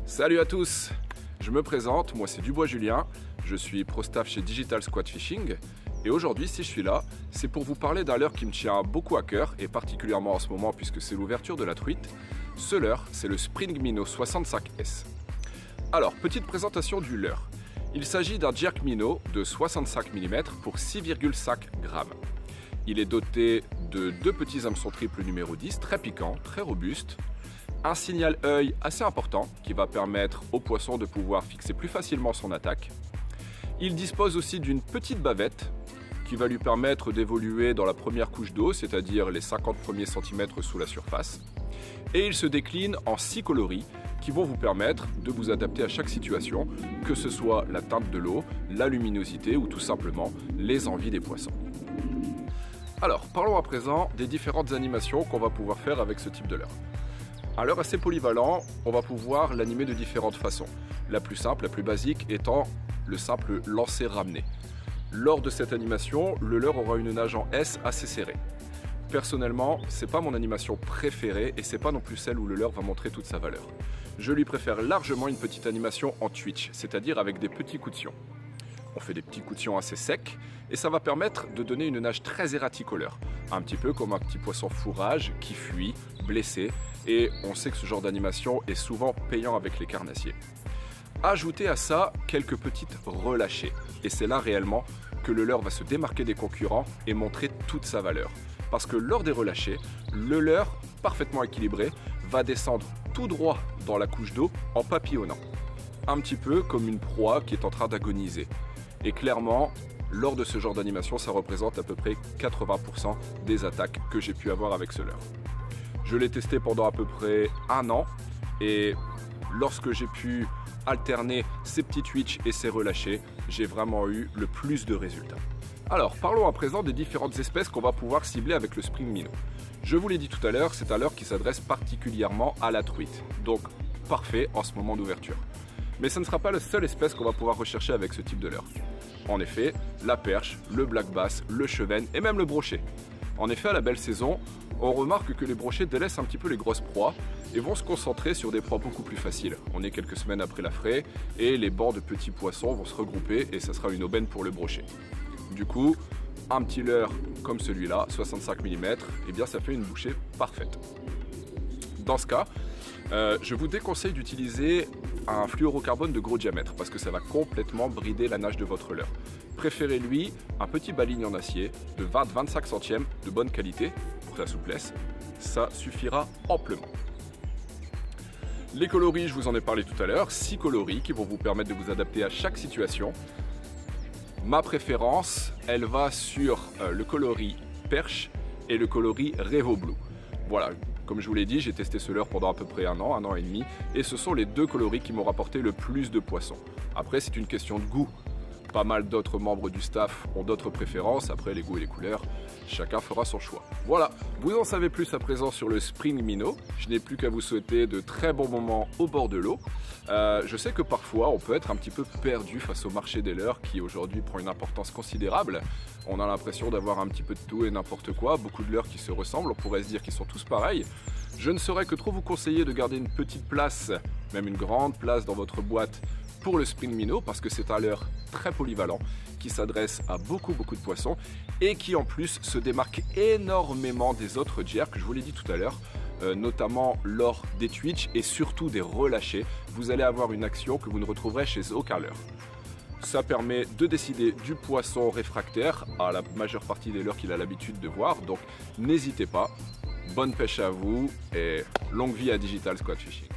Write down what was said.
Salut à tous, je me présente, moi c'est Dubois Julien, je suis pro-staff chez Digital Squad Fishing et aujourd'hui si je suis là, c'est pour vous parler d'un leurre qui me tient beaucoup à cœur et particulièrement en ce moment puisque c'est l'ouverture de la truite. Ce leurre, c'est le Spring Minnow 65S. Alors, petite présentation du leurre. Il s'agit d'un jerk minnow de 65 mm pour 6,5 grammes. Il est doté de deux petits hameçons triple numéro 10, très piquants, très robustes. Un signal œil assez important qui va permettre au poisson de pouvoir fixer plus facilement son attaque. Il dispose aussi d'une petite bavette qui va lui permettre d'évoluer dans la première couche d'eau, c'est-à-dire les 50 premiers centimètres sous la surface. Et il se décline en 6 coloris qui vont vous permettre de vous adapter à chaque situation, que ce soit la teinte de l'eau, la luminosité ou tout simplement les envies des poissons. Alors, parlons à présent des différentes animations qu'on va pouvoir faire avec ce type de leurre. Un leurre assez polyvalent, on va pouvoir l'animer de différentes façons. La plus simple, la plus basique étant le simple lancer-ramener. Lors de cette animation, le leurre aura une nage en S assez serrée. Personnellement, c'est pas mon animation préférée et c'est pas non plus celle où le leurre va montrer toute sa valeur. Je lui préfère largement une petite animation en twitch, c'est-à-dire avec des petits coups de sion. On fait des petits coups de sion assez secs et ça va permettre de donner une nage très erratique au leurre. Un petit peu comme un petit poisson fourrage qui fuit, blessé, et on sait que ce genre d'animation est souvent payant avec les carnassiers. Ajoutez à ça quelques petites relâchées et c'est là réellement que le leurre va se démarquer des concurrents et montrer toute sa valeur. Parce que lors des relâchés, le leurre, parfaitement équilibré, va descendre tout droit dans la couche d'eau en papillonnant. Un petit peu comme une proie qui est en train d'agoniser. Et clairement, lors de ce genre d'animation, ça représente à peu près 80% des attaques que j'ai pu avoir avec ce leurre. Je l'ai testé pendant à peu près un an et lorsque j'ai pu alterner ces petits twitch et ces relâchés, j'ai vraiment eu le plus de résultats. Alors, parlons à présent des différentes espèces qu'on va pouvoir cibler avec le Spring Minnow. Je vous l'ai dit tout à l'heure, c'est un leurre qui s'adresse particulièrement à la truite, donc parfait en ce moment d'ouverture. Mais ce ne sera pas la seule espèce qu'on va pouvoir rechercher avec ce type de leurre. En effet, la perche, le black bass, le chevenne et même le brochet. En effet, à la belle saison, on remarque que les brochets délaissent un petit peu les grosses proies et vont se concentrer sur des proies beaucoup plus faciles. On est quelques semaines après la fraie et les bancs de petits poissons vont se regrouper et ça sera une aubaine pour le brochet. Du coup, un petit leurre comme celui-là, 65 mm, eh bien ça fait une bouchée parfaite. Dans ce cas, je vous déconseille d'utiliser un fluorocarbone de gros diamètre parce que ça va complètement brider la nage de votre leurre. Préférez lui un petit baligne en acier de 20-25 centièmes de bonne qualité pour sa souplesse. Ça suffira amplement. Les coloris, je vous en ai parlé tout à l'heure, 6 coloris qui vont vous permettre de vous adapter à chaque situation. Ma préférence, elle va sur le coloris perche et le coloris Revo Blue. Voilà, comme je vous l'ai dit, j'ai testé ce leurre pendant à peu près un an et demi, et ce sont les deux coloris qui m'ont rapporté le plus de poissons. Après, c'est une question de goût. Pas mal d'autres membres du staff ont d'autres préférences, après les goûts et les couleurs, chacun fera son choix. Voilà, vous en savez plus à présent sur le Spring Minnow. Je n'ai plus qu'à vous souhaiter de très bons moments au bord de l'eau. Je sais que parfois on peut être un petit peu perdu face au marché des leurres qui aujourd'hui prend une importance considérable. On a l'impression d'avoir un petit peu de tout et n'importe quoi, beaucoup de leurres qui se ressemblent, on pourrait se dire qu'ils sont tous pareils. Je ne saurais que trop vous conseiller de garder une petite place, même une grande place dans votre boîte pour le Spring Minnow parce que c'est un leurre très polyvalent qui s'adresse à beaucoup de poissons et qui en plus se démarque énormément des autres jerks, je vous l'ai dit tout à l'heure, notamment lors des twitch et surtout des relâchés. Vous allez avoir une action que vous ne retrouverez chez aucun leurre. Ça permet de décider du poisson réfractaire à la majeure partie des leurres qu'il a l'habitude de voir, donc n'hésitez pas. Bonne pêche à vous et longue vie à Digital Squad Fishing.